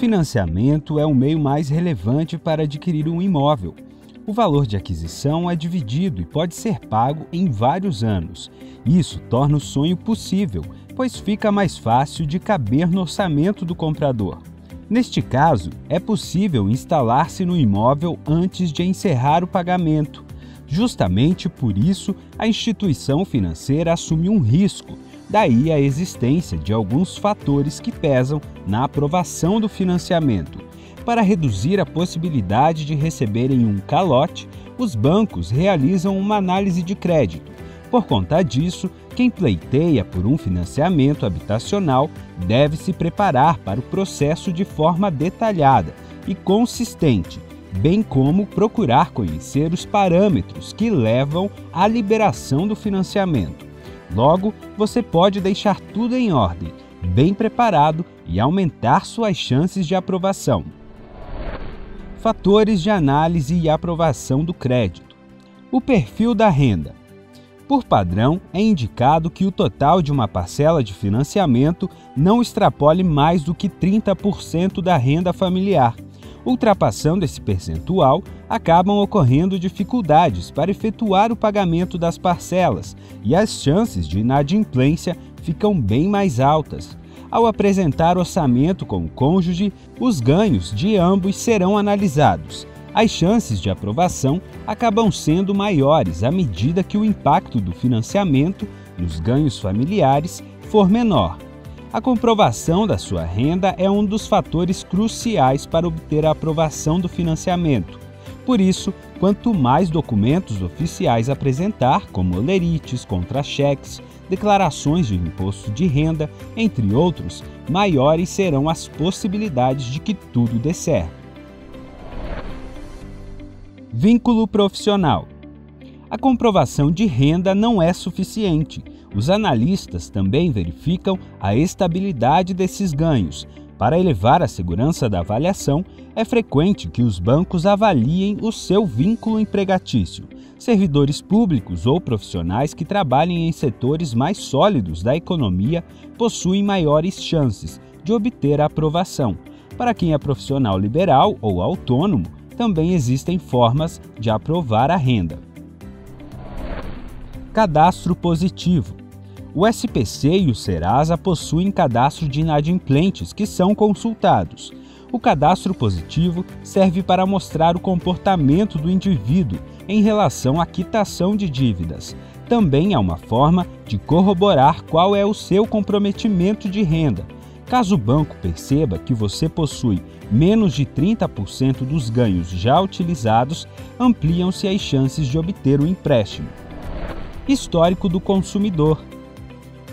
financiamento é o meio mais relevante para adquirir um imóvel. O valor de aquisição é dividido e pode ser pago em vários anos. Isso torna o sonho possível, pois fica mais fácil de caber no orçamento do comprador. Neste caso, é possível instalar-se no imóvel antes de encerrar o pagamento. Justamente por isso, a instituição financeira assume um risco, daí a existência de alguns fatores que pesam na aprovação do financiamento. Para reduzir a possibilidade de receberem um calote, os bancos realizam uma análise de crédito. Por conta disso, quem pleiteia por um financiamento habitacional deve se preparar para o processo de forma detalhada e consistente, bem como procurar conhecer os parâmetros que levam à liberação do financiamento. Logo, você pode deixar tudo em ordem, bem preparado e aumentar suas chances de aprovação. Fatores de análise e aprovação do crédito. O perfil da renda. Por padrão, é indicado que o total de uma parcela de financiamento não extrapole mais do que 30% da renda familiar. Ultrapassando esse percentual, acabam ocorrendo dificuldades para efetuar o pagamento das parcelas e as chances de inadimplência ficam bem mais altas. Ao apresentar orçamento com o cônjuge, os ganhos de ambos serão analisados. As chances de aprovação acabam sendo maiores à medida que o impacto do financiamento nos ganhos familiares for menor. A comprovação da sua renda é um dos fatores cruciais para obter a aprovação do financiamento. Por isso, quanto mais documentos oficiais apresentar, como olerites, contra-cheques, declarações de imposto de renda, entre outros, maiores serão as possibilidades de que tudo dê certo. Vínculo profissional. A comprovação de renda não é suficiente. Os analistas também verificam a estabilidade desses ganhos. Para elevar a segurança da avaliação, é frequente que os bancos avaliem o seu vínculo empregatício. Servidores públicos ou profissionais que trabalhem em setores mais sólidos da economia possuem maiores chances de obter a aprovação. Para quem é profissional liberal ou autônomo, também existem formas de aprovar a renda. Cadastro positivo. O SPC e o Serasa possuem cadastro de inadimplentes que são consultados. O cadastro positivo serve para mostrar o comportamento do indivíduo em relação à quitação de dívidas. Também é uma forma de corroborar qual é o seu comprometimento de renda. Caso o banco perceba que você possui menos de 30% dos ganhos já utilizados, ampliam-se as chances de obter o empréstimo. Histórico do consumidor.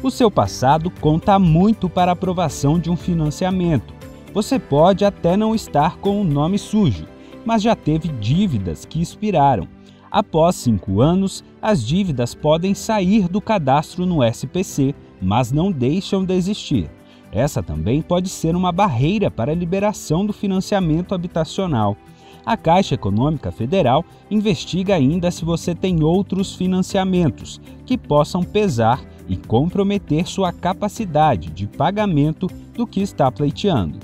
O seu passado conta muito para a aprovação de um financiamento. Você pode até não estar com o nome sujo, mas já teve dívidas que expiraram. Após 5 anos, as dívidas podem sair do cadastro no SPC, mas não deixam de existir. Essa também pode ser uma barreira para a liberação do financiamento habitacional. A Caixa Econômica Federal investiga ainda se você tem outros financiamentos que possam pesar e comprometer sua capacidade de pagamento do que está pleiteando.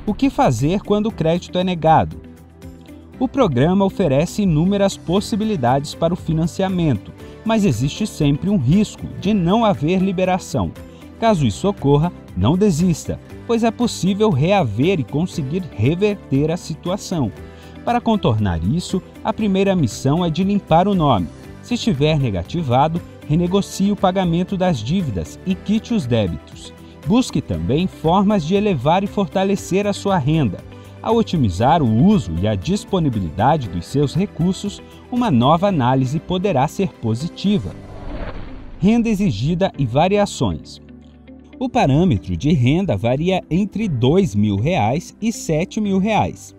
O que fazer quando o crédito é negado? O programa oferece inúmeras possibilidades para o financiamento, mas existe sempre um risco de não haver liberação. Caso isso ocorra, não desista, pois é possível reaver e conseguir reverter a situação. Para contornar isso, a primeira missão é de limpar o nome. Se estiver negativado, renegocie o pagamento das dívidas e quite os débitos. Busque também formas de elevar e fortalecer a sua renda. Ao otimizar o uso e a disponibilidade dos seus recursos, uma nova análise poderá ser positiva. Renda exigida e variações. O parâmetro de renda varia entre R$ 2.000 e R$ 7.000.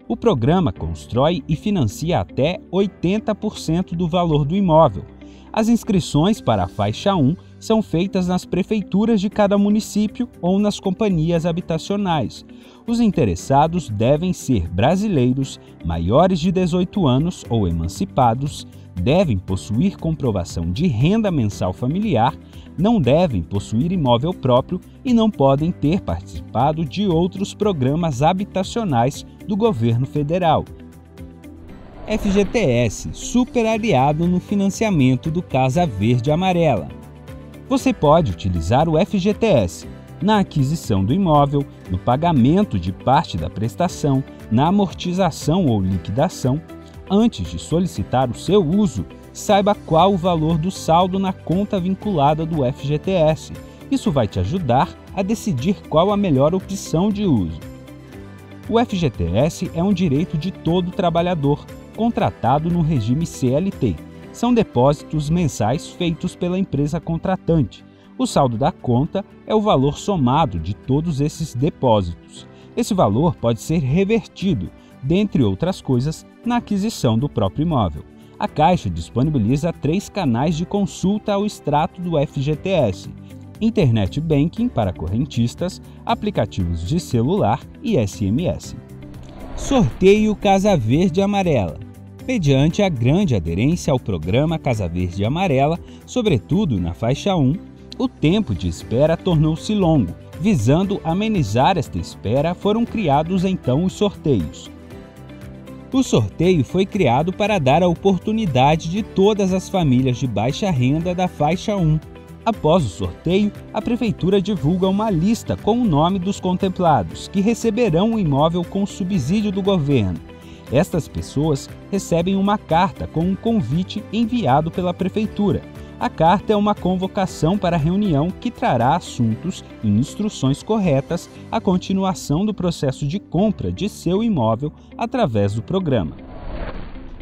O programa constrói e financia até 80% do valor do imóvel. As inscrições para a faixa 1 são feitas nas prefeituras de cada município ou nas companhias habitacionais. Os interessados devem ser brasileiros, maiores de 18 anos ou emancipados, devem possuir comprovação de renda mensal familiar, não devem possuir imóvel próprio e não podem ter participado de outros programas habitacionais do governo federal. FGTS, super aliado no financiamento do Casa Verde e Amarela. Você pode utilizar o FGTS na aquisição do imóvel, no pagamento de parte da prestação, na amortização ou liquidação. Antes de solicitar o seu uso, saiba qual o valor do saldo na conta vinculada do FGTS. Isso vai te ajudar a decidir qual a melhor opção de uso. O FGTS é um direito de todo trabalhador contratado no regime CLT. São depósitos mensais feitos pela empresa contratante. O saldo da conta é o valor somado de todos esses depósitos. Esse valor pode ser revertido, dentre outras coisas, na aquisição do próprio imóvel. A Caixa disponibiliza 3 canais de consulta ao extrato do FGTS: Internet Banking para correntistas, aplicativos de celular e SMS. Sorteio Casa Verde e Amarela. Mediante a grande aderência ao programa Casa Verde e Amarela, sobretudo na faixa 1, o tempo de espera tornou-se longo. Visando amenizar esta espera, foram criados então os sorteios. O sorteio foi criado para dar a oportunidade de todas as famílias de baixa renda da faixa 1. Após o sorteio, a Prefeitura divulga uma lista com o nome dos contemplados, que receberão o imóvel com subsídio do governo. Estas pessoas recebem uma carta com um convite enviado pela Prefeitura. A carta é uma convocação para a reunião que trará assuntos e instruções corretas à continuação do processo de compra de seu imóvel através do programa.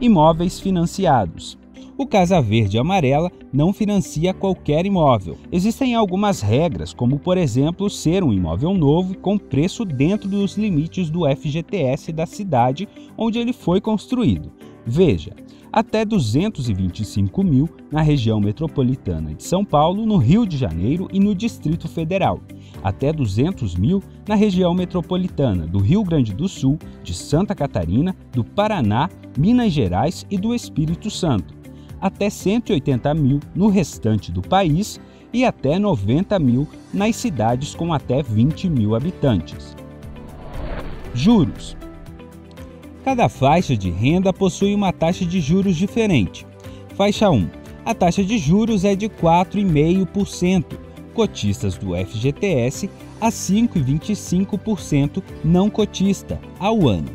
Imóveis financiados. O Casa Verde e Amarela não financia qualquer imóvel. Existem algumas regras, como por exemplo ser um imóvel novo com preço dentro dos limites do FGTS da cidade onde ele foi construído. Veja, até 225 mil na região metropolitana de São Paulo, no Rio de Janeiro e no Distrito Federal. Até 200 mil na região metropolitana do Rio Grande do Sul, de Santa Catarina, do Paraná, Minas Gerais e do Espírito Santo. Até 180 mil no restante do país e até 90 mil nas cidades com até 20 mil habitantes. Juros. Cada faixa de renda possui uma taxa de juros diferente. Faixa 1. A taxa de juros é de 4,5%, cotistas do FGTS a 5,25% não cotista, ao ano.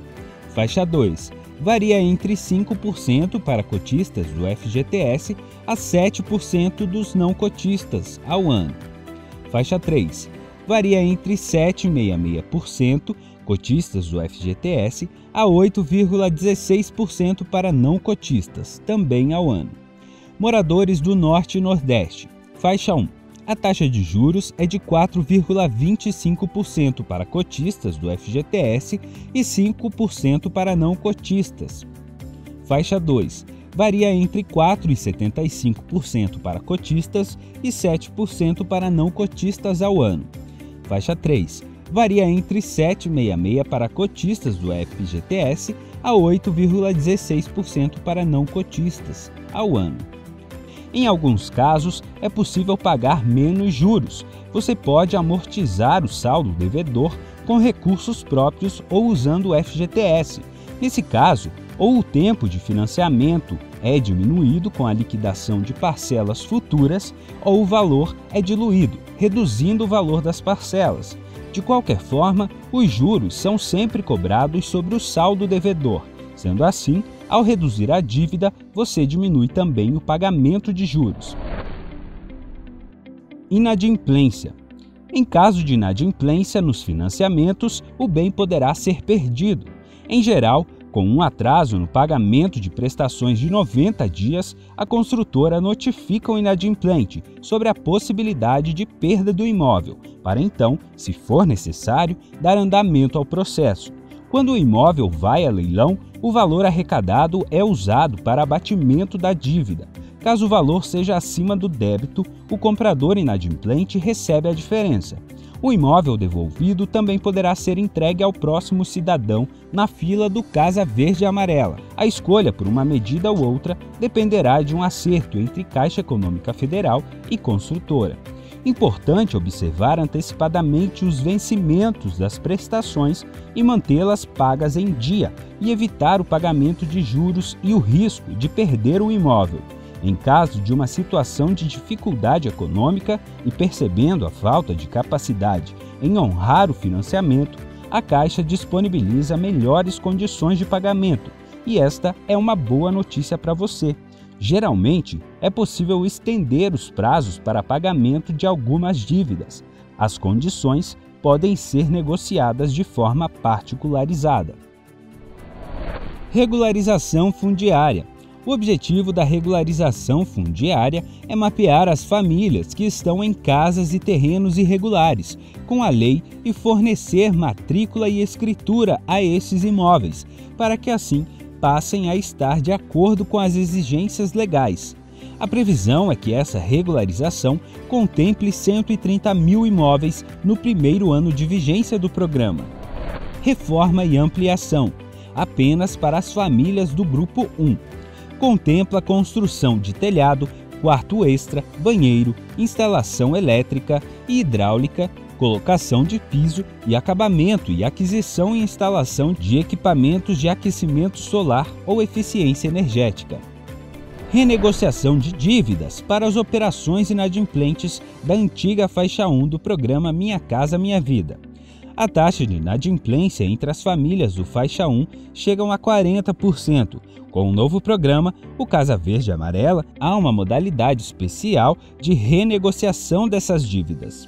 Faixa 2. Varia entre 5% para cotistas do FGTS a 7% dos não cotistas, ao ano. Faixa 3. Varia entre 7,66% cotistas do FGTS a 8,16% para não cotistas, também ao ano. Moradores do Norte e Nordeste. Faixa 1. A taxa de juros é de 4,25% para cotistas do FGTS e 5% para não cotistas. Faixa 2. Varia entre 4,75% para cotistas e 7% para não cotistas ao ano. Faixa 3. Varia entre 7,66% para cotistas do FGTS a 8,16% para não cotistas, ao ano. Em alguns casos, é possível pagar menos juros. Você pode amortizar o saldo devedor com recursos próprios ou usando o FGTS. Nesse caso, ou o tempo de financiamento é diminuído com a liquidação de parcelas futuras, ou o valor é diluído, reduzindo o valor das parcelas. De qualquer forma, os juros são sempre cobrados sobre o saldo devedor. Sendo assim, ao reduzir a dívida, você diminui também o pagamento de juros. Inadimplência. Em caso de inadimplência nos financiamentos, o bem poderá ser perdido. Em geral, com um atraso no pagamento de prestações de 90 dias, a construtora notifica o inadimplente sobre a possibilidade de perda do imóvel, para então, se for necessário, dar andamento ao processo. Quando o imóvel vai a leilão, o valor arrecadado é usado para abatimento da dívida. Caso o valor seja acima do débito, o comprador inadimplente recebe a diferença. O imóvel devolvido também poderá ser entregue ao próximo cidadão na fila do Casa Verde e Amarela. A escolha por uma medida ou outra dependerá de um acerto entre Caixa Econômica Federal e construtora. Importante observar antecipadamente os vencimentos das prestações e mantê-las pagas em dia e evitar o pagamento de juros e o risco de perder o imóvel. Em caso de uma situação de dificuldade econômica e percebendo a falta de capacidade em honrar o financiamento, a Caixa disponibiliza melhores condições de pagamento e esta é uma boa notícia para você. Geralmente, é possível estender os prazos para pagamento de algumas dívidas. As condições podem ser negociadas de forma particularizada. Regularização fundiária. O objetivo da regularização fundiária é mapear as famílias que estão em casas e terrenos irregulares com a lei e fornecer matrícula e escritura a esses imóveis, para que assim passem a estar de acordo com as exigências legais. A previsão é que essa regularização contemple 130 mil imóveis no primeiro ano de vigência do programa. Reforma e ampliação, apenas para as famílias do Grupo 1. Contempla a construção de telhado, quarto extra, banheiro, instalação elétrica e hidráulica, colocação de piso e acabamento e aquisição e instalação de equipamentos de aquecimento solar ou eficiência energética. Renegociação de dívidas para as operações inadimplentes da antiga faixa 1 do programa Minha Casa Minha Vida. A taxa de inadimplência entre as famílias do faixa 1 chegam a 40%. Com o novo programa, o Casa Verde e Amarela, há uma modalidade especial de renegociação dessas dívidas.